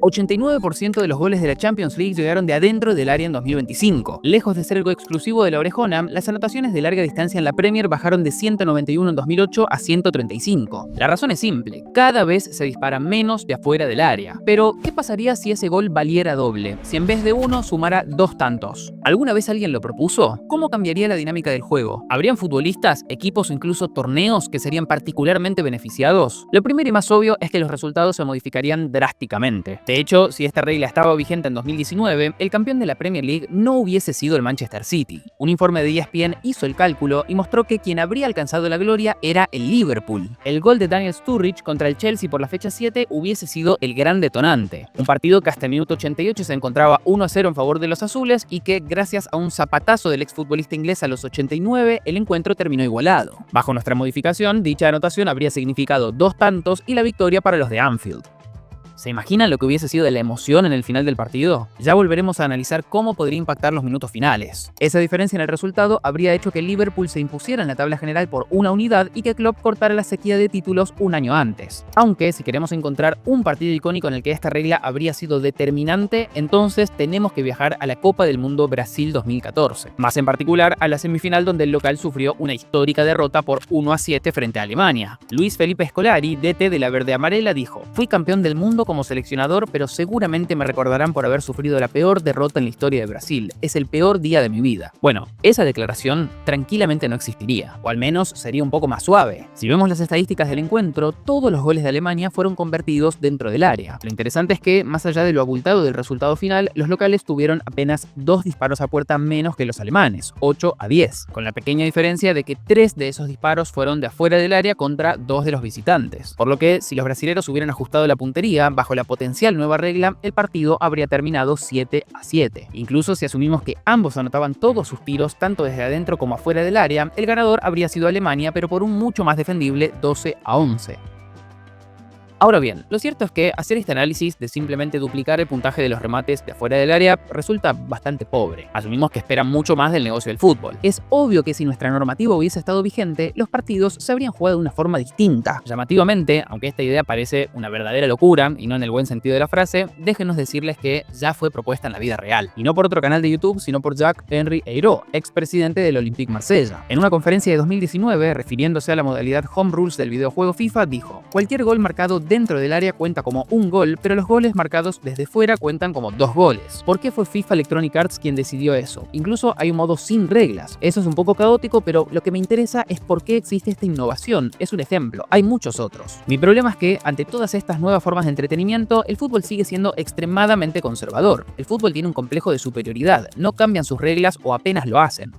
89% de los goles de la Champions League llegaron de adentro del área en 2025. Lejos de ser algo exclusivo de la orejona, las anotaciones de larga distancia en la Premier bajaron de 191 en 2008 a 135. La razón es simple, cada vez se dispara menos de afuera del área. Pero, ¿qué pasaría si ese gol valiera doble? Si en vez de uno sumara dos tantos. ¿Alguna vez alguien lo propuso? ¿Cómo cambiaría la dinámica del juego? ¿Habrían futbolistas, equipos o incluso torneos que serían particularmente beneficiados? Lo primero y más obvio es que los resultados se modificarían drásticamente. De hecho, si esta regla estaba vigente en 2019, el campeón de la Premier League no hubiese sido el Manchester City. Un informe de ESPN hizo el cálculo y mostró que quien habría alcanzado la gloria era el Liverpool. El gol de Daniel Sturridge contra el Chelsea por la fecha 7 hubiese sido el gran detonante. Un partido que hasta el minuto 88 se encontraba 1-0 en favor de los azules y que, gracias a un zapatazo del exfutbolista inglés a los 89, el encuentro terminó igualado. Bajo nuestra modificación, dicha anotación habría significado dos tantos y la victoria para los de Anfield. ¿Se imaginan lo que hubiese sido de la emoción en el final del partido? Ya volveremos a analizar cómo podría impactar los minutos finales. Esa diferencia en el resultado habría hecho que Liverpool se impusiera en la tabla general por una unidad y que Klopp cortara la sequía de títulos un año antes. Aunque, si queremos encontrar un partido icónico en el que esta regla habría sido determinante, entonces tenemos que viajar a la Copa del Mundo Brasil 2014. Más en particular, a la semifinal donde el local sufrió una histórica derrota por 1-7 frente a Alemania. Luis Felipe Scolari, DT de la verde amarela, dijo: "Fui campeón del mundo como seleccionador, pero seguramente me recordarán por haber sufrido la peor derrota en la historia de Brasil. Es el peor día de mi vida". Bueno, esa declaración tranquilamente no existiría, o al menos sería un poco más suave. Si vemos las estadísticas del encuentro, todos los goles de Alemania fueron convertidos dentro del área. Lo interesante es que, más allá de lo abultado del resultado final, los locales tuvieron apenas 2 disparos a puerta menos que los alemanes, 8-10, con la pequeña diferencia de que 3 de esos disparos fueron de afuera del área contra 2 de los visitantes. Por lo que, si los brasileros hubieran ajustado la puntería, bajo la potencial nueva regla, el partido habría terminado 7-7. Incluso si asumimos que ambos anotaban todos sus tiros, tanto desde adentro como afuera del área, el ganador habría sido Alemania, pero por un mucho más defendible 12-11. Ahora bien, lo cierto es que hacer este análisis de simplemente duplicar el puntaje de los remates de afuera del área resulta bastante pobre. Asumimos que esperan mucho más del negocio del fútbol. Es obvio que si nuestra normativa hubiese estado vigente, los partidos se habrían jugado de una forma distinta. Llamativamente, aunque esta idea parece una verdadera locura, y no en el buen sentido de la frase, déjenos decirles que ya fue propuesta en la vida real. Y no por otro canal de YouTube, sino por Jacques-Henri Eyraud, expresidente del Olympique Marsella. En una conferencia de 2019, refiriéndose a la modalidad Home Rules del videojuego FIFA, dijo: "Cualquier gol marcado dentro del área cuenta como un gol, pero los goles marcados desde fuera cuentan como 2 goles. ¿Por qué fue FIFA Electronic Arts quien decidió eso? Incluso hay un modo sin reglas. Eso es un poco caótico, pero lo que me interesa es por qué existe esta innovación. Es un ejemplo, hay muchos otros. Mi problema es que, ante todas estas nuevas formas de entretenimiento, el fútbol sigue siendo extremadamente conservador. El fútbol tiene un complejo de superioridad, no cambian sus reglas o apenas lo hacen".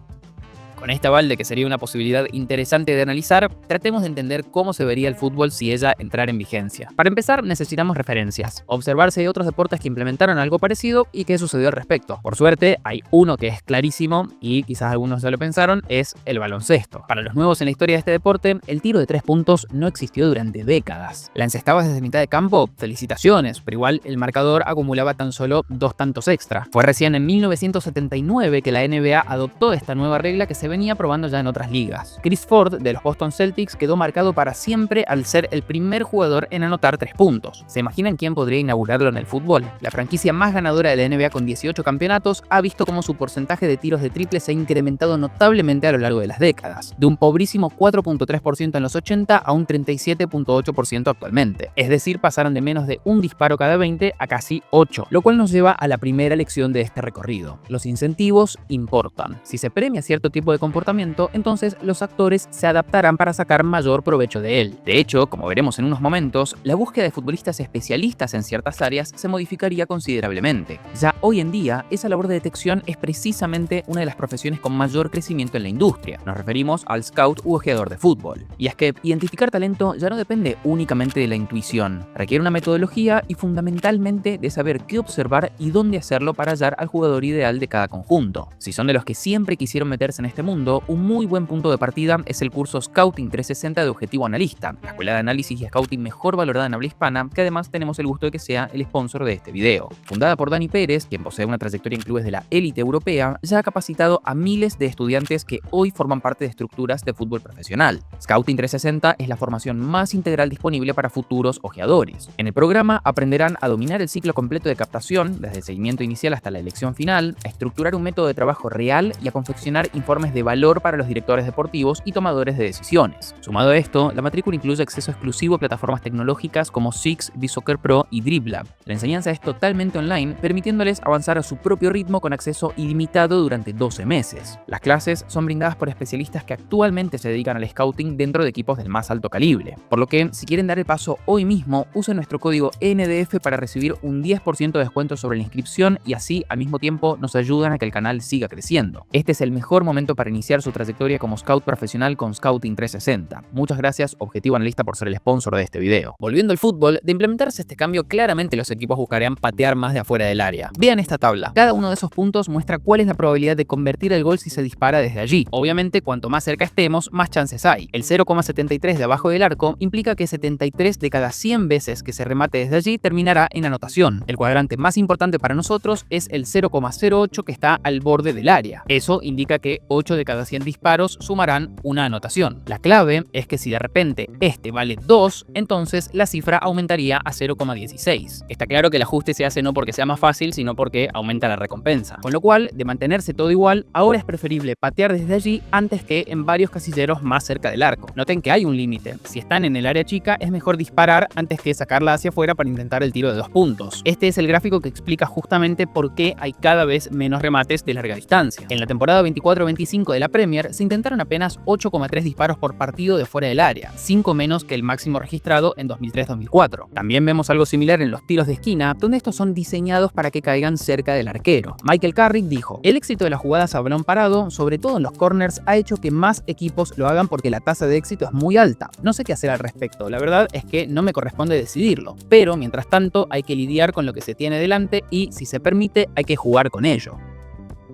Con esta aval de que sería una posibilidad interesante de analizar, tratemos de entender cómo se vería el fútbol si ella entrara en vigencia. Para empezar, necesitamos referencias, observar si hay otros deportes que implementaron algo parecido y qué sucedió al respecto. Por suerte, hay uno que es clarísimo, y quizás algunos ya lo pensaron, es el baloncesto. Para los nuevos en la historia de este deporte, el tiro de 3 puntos no existió durante décadas. ¿La encestabas desde mitad de campo? Felicitaciones, pero igual el marcador acumulaba tan solo 2 tantos extra. Fue recién en 1979 que la NBA adoptó esta nueva regla que se venía probando ya en otras ligas. Chris Ford, de los Boston Celtics, quedó marcado para siempre al ser el primer jugador en anotar 3 puntos. ¿Se imaginan quién podría inaugurarlo en el fútbol? La franquicia más ganadora de la NBA con 18 campeonatos ha visto cómo su porcentaje de tiros de triple se ha incrementado notablemente a lo largo de las décadas, de un pobrísimo 4.3% en los 80 a un 37.8% actualmente. Es decir, pasaron de menos de un disparo cada 20 a casi 8, lo cual nos lleva a la primera lección de este recorrido. Los incentivos importan. Si se premia cierto tipo de comportamiento, entonces los actores se adaptarán para sacar mayor provecho de él. De hecho, como veremos en unos momentos, la búsqueda de futbolistas especialistas en ciertas áreas se modificaría considerablemente. Ya hoy en día, esa labor de detección es precisamente una de las profesiones con mayor crecimiento en la industria. Nos referimos al scout u ojeador de fútbol. Y es que identificar talento ya no depende únicamente de la intuición, requiere una metodología y fundamentalmente de saber qué observar y dónde hacerlo para hallar al jugador ideal de cada conjunto. Si son de los que siempre quisieron meterse en este mundo, un muy buen punto de partida es el curso Scouting 360 de Objetivo Analista, la escuela de análisis y scouting mejor valorada en habla hispana, que además tenemos el gusto de que sea el sponsor de este video. Fundada por Dani Pérez, quien posee una trayectoria en clubes de la élite europea, ya ha capacitado a miles de estudiantes que hoy forman parte de estructuras de fútbol profesional. Scouting 360 es la formación más integral disponible para futuros ojeadores. En el programa aprenderán a dominar el ciclo completo de captación, desde el seguimiento inicial hasta la elección final, a estructurar un método de trabajo real y a confeccionar informes de valor para los directores deportivos y tomadores de decisiones. Sumado a esto, la matrícula incluye acceso exclusivo a plataformas tecnológicas como Six, Vsoccer Pro y Dribbblab. La enseñanza es totalmente online, permitiéndoles avanzar a su propio ritmo con acceso ilimitado durante 12 meses. Las clases son brindadas por especialistas que actualmente se dedican al scouting dentro de equipos del más alto calibre. Por lo que, si quieren dar el paso hoy mismo, usen nuestro código NDF para recibir un 10% de descuento sobre la inscripción y así, al mismo tiempo, nos ayudan a que el canal siga creciendo. Este es el mejor momento para iniciar su trayectoria como scout profesional con Scouting 360. Muchas gracias, Objetivo Analista, por ser el sponsor de este video. Volviendo al fútbol, de implementarse este cambio, claramente los equipos buscarían patear más de afuera del área. Vean esta tabla. Cada uno de esos puntos muestra cuál es la probabilidad de convertir el gol si se dispara desde allí. Obviamente, cuanto más cerca estemos, más chances hay. El 0,73 de abajo del arco implica que 73 de cada 100 veces que se remate desde allí terminará en anotación. El cuadrante más importante para nosotros es el 0,08 que está al borde del área. Eso indica que 8 de cada 100 disparos sumarán una anotación. La clave es que si de repente este vale 2, entonces la cifra aumentaría a 0,16. Está claro que el ajuste se hace no porque sea más fácil, sino porque aumenta la recompensa. Con lo cual, de mantenerse todo igual, ahora es preferible patear desde allí antes que en varios casilleros más cerca del arco. Noten que hay un límite. Si están en el área chica, es mejor disparar antes que sacarla hacia afuera para intentar el tiro de 2 puntos. Este es el gráfico que explica justamente por qué hay cada vez menos remates de larga distancia. En la temporada 24-25 de la Premier se intentaron apenas 8,3 disparos por partido de fuera del área, 5 menos que el máximo registrado en 2003-2004. También vemos algo similar en los tiros de esquina, donde estos son diseñados para que caigan cerca del arquero. Michael Carrick dijo: "El éxito de las jugadas a balón parado, sobre todo en los corners, ha hecho que más equipos lo hagan porque la tasa de éxito es muy alta. No sé qué hacer al respecto, la verdad es que no me corresponde decidirlo, pero mientras tanto hay que lidiar con lo que se tiene delante y, si se permite, hay que jugar con ello".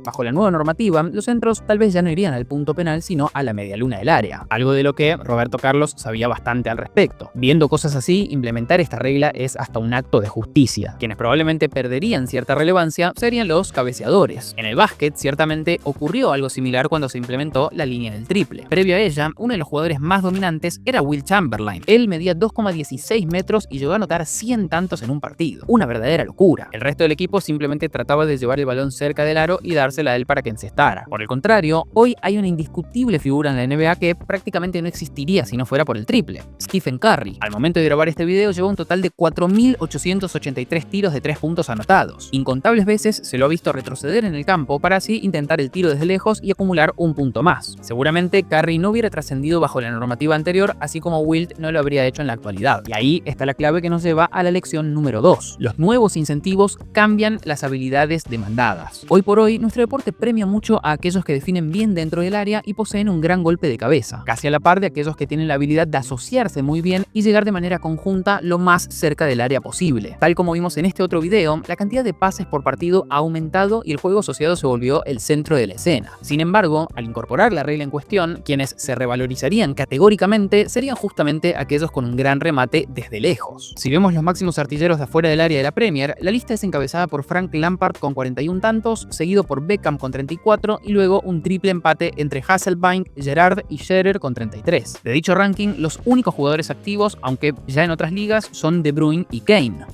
Bajo la nueva normativa, los centros tal vez ya no irían al punto penal, sino a la medialuna del área, algo de lo que Roberto Carlos sabía bastante al respecto. Viendo cosas así, implementar esta regla es hasta un acto de justicia. Quienes probablemente perderían cierta relevancia serían los cabeceadores. En el básquet, ciertamente, ocurrió algo similar cuando se implementó la línea del triple. Previo a ella, uno de los jugadores más dominantes era Wilt Chamberlain. Él medía 2,16 metros y llegó a anotar 100 tantos en un partido. Una verdadera locura. El resto del equipo simplemente trataba de llevar el balón cerca del aro y darse a él para que encestara. Por el contrario, hoy hay una indiscutible figura en la NBA que prácticamente no existiría si no fuera por el triple: Stephen Curry. Al momento de grabar este video llevó un total de 4.883 tiros de 3 puntos anotados. Incontables veces se lo ha visto retroceder en el campo para así intentar el tiro desde lejos y acumular un punto más. Seguramente Curry no hubiera trascendido bajo la normativa anterior, así como Wilt no lo habría hecho en la actualidad. Y ahí está la clave que nos lleva a la lección número 2. Los nuevos incentivos cambian las habilidades demandadas. Hoy por hoy, nuestro deporte premia mucho a aquellos que definen bien dentro del área y poseen un gran golpe de cabeza, casi a la par de aquellos que tienen la habilidad de asociarse muy bien y llegar de manera conjunta lo más cerca del área posible. Tal como vimos en este otro video, la cantidad de pases por partido ha aumentado y el juego asociado se volvió el centro de la escena. Sin embargo, al incorporar la regla en cuestión, quienes se revalorizarían categóricamente serían justamente aquellos con un gran remate desde lejos. Si vemos los máximos artilleros de afuera del área de la Premier, la lista es encabezada por Frank Lampard con 41 tantos, seguido por Beckham con 34 y luego un triple empate entre Hasselbank, Gerrard y Shearer con 33. De dicho ranking, los únicos jugadores activos, aunque ya en otras ligas, son De Bruyne y Kane.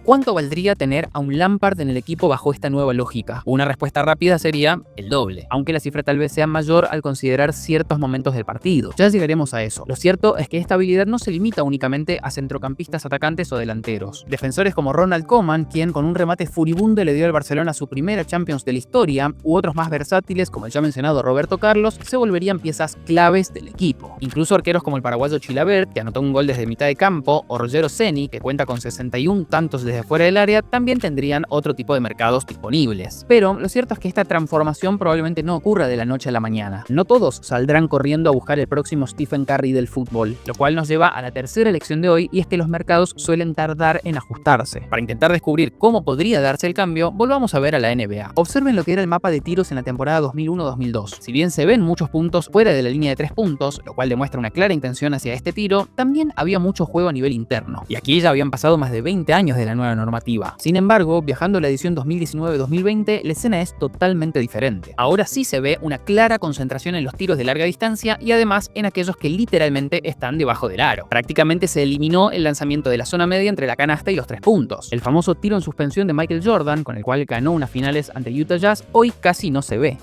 ¿Cuánto valdría tener a un Lampard en el equipo bajo esta nueva lógica? Una respuesta rápida sería el doble, aunque la cifra tal vez sea mayor al considerar ciertos momentos del partido. Ya llegaremos a eso. Lo cierto es que esta habilidad no se limita únicamente a centrocampistas atacantes o delanteros. Defensores como Ronald Koeman, quien con un remate furibundo le dio al Barcelona su primera Champions de la historia, u otros más versátiles como el ya mencionado Roberto Carlos, se volverían piezas claves del equipo. Incluso arqueros como el paraguayo Chilavert, que anotó un gol desde mitad de campo, o Ruggero Ceni, que cuenta con 61 tantos desde desde fuera del área también tendrían otro tipo de mercados disponibles. Pero lo cierto es que esta transformación probablemente no ocurra de la noche a la mañana. No todos saldrán corriendo a buscar el próximo Stephen Curry del fútbol, lo cual nos lleva a la tercera lección de hoy, y es que los mercados suelen tardar en ajustarse. Para intentar descubrir cómo podría darse el cambio, volvamos a ver a la NBA. Observen lo que era el mapa de tiros en la temporada 2001-2002. Si bien se ven muchos puntos fuera de la línea de 3 puntos, lo cual demuestra una clara intención hacia este tiro, también había mucho juego a nivel interno. Y aquí ya habían pasado más de 20 años de la nueva normativa. Sin embargo, viajando a la edición 2019-2020, la escena es totalmente diferente. Ahora sí se ve una clara concentración en los tiros de larga distancia y además en aquellos que literalmente están debajo del aro. Prácticamente se eliminó el lanzamiento de la zona media entre la canasta y los 3 puntos. El famoso tiro en suspensión de Michael Jordan, con el cual ganó unas finales ante Utah Jazz, hoy casi no se ve.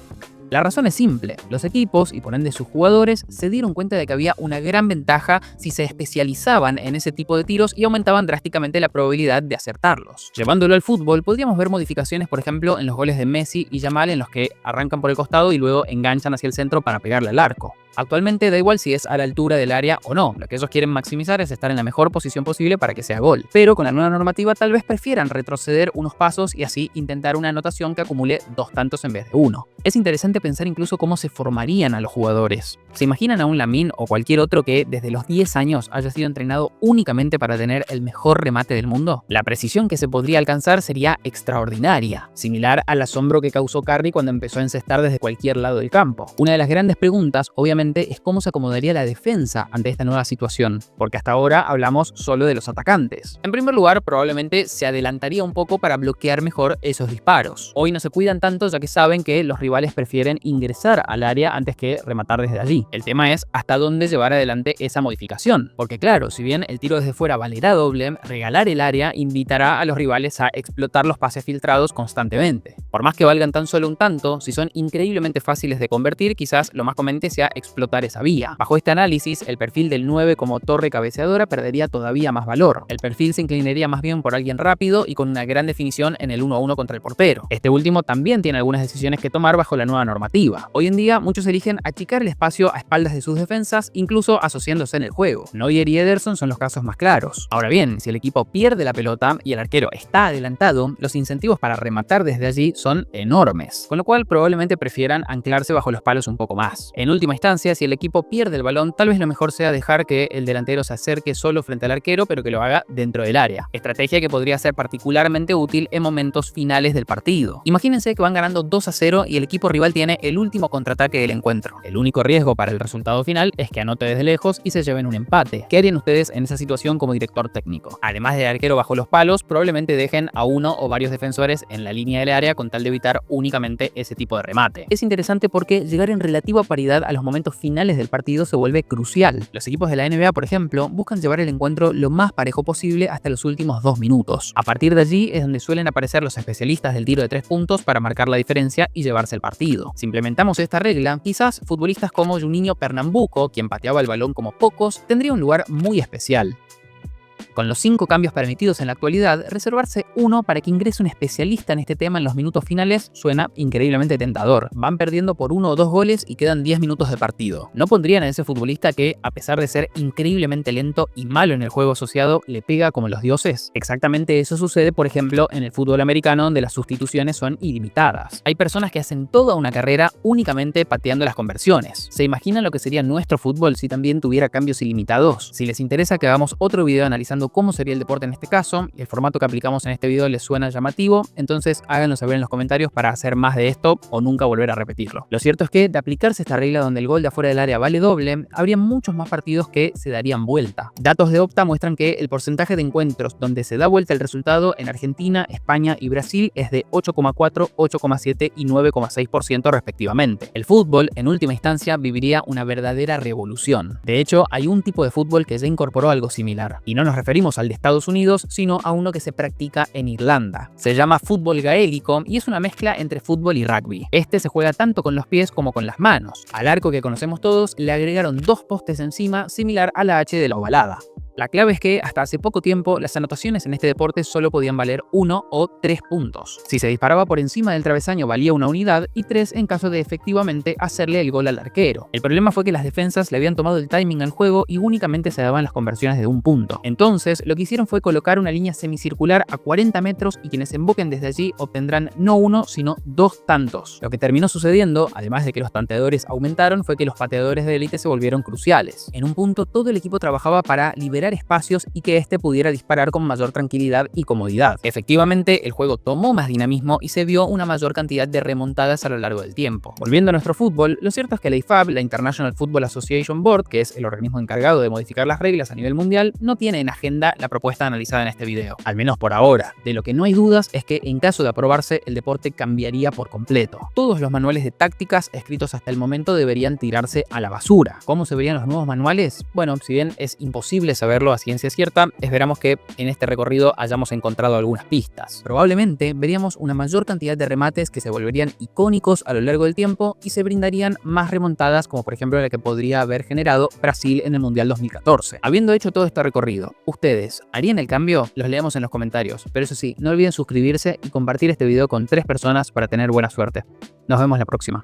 La razón es simple, los equipos y por ende sus jugadores se dieron cuenta de que había una gran ventaja si se especializaban en ese tipo de tiros y aumentaban drásticamente la probabilidad de acertarlos. Llevándolo al fútbol, podríamos ver modificaciones, por ejemplo, en los goles de Messi y Yamal, en los que arrancan por el costado y luego enganchan hacia el centro para pegarle al arco. Actualmente da igual si es a la altura del área o no, lo que ellos quieren maximizar es estar en la mejor posición posible para que sea gol. Pero con la nueva normativa tal vez prefieran retroceder unos pasos y así intentar una anotación que acumule 2 tantos en vez de 1. Es interesante pensar incluso cómo se formarían a los jugadores. ¿Se imaginan a un Lamine o cualquier otro que desde los 10 años haya sido entrenado únicamente para tener el mejor remate del mundo? La precisión que se podría alcanzar sería extraordinaria, similar al asombro que causó Curry cuando empezó a encestar desde cualquier lado del campo. Una de las grandes preguntas, obviamente, es cómo se acomodaría la defensa ante esta nueva situación, porque hasta ahora hablamos solo de los atacantes. En primer lugar, probablemente se adelantaría un poco para bloquear mejor esos disparos. Hoy no se cuidan tanto ya que saben que los rivales prefieren ingresar al área antes que rematar desde allí. El tema es hasta dónde llevar adelante esa modificación, porque claro, si bien el tiro desde fuera valerá doble, regalar el área invitará a los rivales a explotar los pases filtrados constantemente. Por más que valgan tan solo un tanto, si son increíblemente fáciles de convertir, quizás lo más conveniente sea explotar esa vía. Bajo este análisis, el perfil del 9 como torre cabeceadora perdería todavía más valor. El perfil se inclinaría más bien por alguien rápido y con una gran definición en el 1-1 contra el portero. Este último también tiene algunas decisiones que tomar bajo la nueva normativa. Hoy en día, muchos eligen achicar el espacio a espaldas de sus defensas, incluso asociándose en el juego. Neuer y Ederson son los casos más claros. Ahora bien, si el equipo pierde la pelota y el arquero está adelantado, los incentivos para rematar desde allí son enormes, con lo cual probablemente prefieran anclarse bajo los palos un poco más. En última instancia, si el equipo pierde el balón, tal vez lo mejor sea dejar que el delantero se acerque solo frente al arquero, pero que lo haga dentro del área. Estrategia que podría ser particularmente útil en momentos finales del partido. Imagínense que van ganando 2-0 y el equipo rival tiene el último contraataque del encuentro. El único riesgo para el resultado final es que anote desde lejos y se lleven un empate. ¿Qué harían ustedes en esa situación como director técnico? Además del arquero bajo los palos, probablemente dejen a uno o varios defensores en la línea del área con tal de evitar únicamente ese tipo de remate. Es interesante porque llegar en relativa paridad a los momentos finales del partido se vuelve crucial. Los equipos de la NBA, por ejemplo, buscan llevar el encuentro lo más parejo posible hasta los últimos 2 minutos. A partir de allí es donde suelen aparecer los especialistas del tiro de 3 puntos para marcar la diferencia y llevarse el partido. Si implementamos esta regla, quizás futbolistas como Juninho Pernambuco, quien pateaba el balón como pocos, tendría un lugar muy especial. Con los 5 cambios permitidos en la actualidad, reservarse uno para que ingrese un especialista en este tema en los minutos finales suena increíblemente tentador. Van perdiendo por 1 o 2 goles y quedan 10 minutos de partido. ¿No pondrían a ese futbolista que, a pesar de ser increíblemente lento y malo en el juego asociado, le pega como los dioses? Exactamente eso sucede, por ejemplo, en el fútbol americano, donde las sustituciones son ilimitadas. Hay personas que hacen toda una carrera únicamente pateando las conversiones. ¿Se imaginan lo que sería nuestro fútbol si también tuviera cambios ilimitados? Si les interesa que hagamos otro video analizando cómo sería el deporte en este caso y el formato que aplicamos en este video les suena llamativo, entonces háganlo saber en los comentarios para hacer más de esto o nunca volver a repetirlo. Lo cierto es que de aplicarse esta regla donde el gol de afuera del área vale doble, habría muchos más partidos que se darían vuelta. Datos de Opta muestran que el porcentaje de encuentros donde se da vuelta el resultado en Argentina, España y Brasil es de 8,4, 8,7 y 9,6% respectivamente. El fútbol, en última instancia, viviría una verdadera revolución. De hecho, hay un tipo de fútbol que ya incorporó algo similar, y no nos referimos al de Estados Unidos, sino a uno que se practica en Irlanda. Se llama fútbol gaélico y es una mezcla entre fútbol y rugby. Este se juega tanto con los pies como con las manos. Al arco que conocemos todos le agregaron 2 postes encima, similar a la H de la ovalada. La clave es que hasta hace poco tiempo las anotaciones en este deporte solo podían valer 1 o 3 puntos. Si se disparaba por encima del travesaño valía una unidad y 3 en caso de efectivamente hacerle el gol al arquero. El problema fue que las defensas le habían tomado el timing al juego y únicamente se daban las conversiones de un punto. Entonces lo que hicieron fue colocar una línea semicircular a 40 metros y quienes emboquen desde allí obtendrán no uno sino 2 tantos. Lo que terminó sucediendo, además de que los tanteadores aumentaron, fue que los pateadores de élite se volvieron cruciales. En un punto todo el equipo trabajaba para liberar espacios y que éste pudiera disparar con mayor tranquilidad y comodidad. Efectivamente, el juego tomó más dinamismo y se vio una mayor cantidad de remontadas a lo largo del tiempo. Volviendo a nuestro fútbol, lo cierto es que la IFAB, la International Football Association Board, que es el organismo encargado de modificar las reglas a nivel mundial, no tiene en agenda la propuesta analizada en este video, al menos por ahora. De lo que no hay dudas es que en caso de aprobarse, el deporte cambiaría por completo. Todos los manuales de tácticas escritos hasta el momento deberían tirarse a la basura. ¿Cómo se verían los nuevos manuales? Bueno, si bien es imposible saberlo a ciencia cierta, esperamos que en este recorrido hayamos encontrado algunas pistas. Probablemente veríamos una mayor cantidad de remates que se volverían icónicos a lo largo del tiempo y se brindarían más remontadas, como por ejemplo la que podría haber generado Brasil en el Mundial 2014. Habiendo hecho todo este recorrido, ¿ustedes harían el cambio? Los leemos en los comentarios, pero eso sí, no olviden suscribirse y compartir este video con 3 personas para tener buena suerte. Nos vemos la próxima.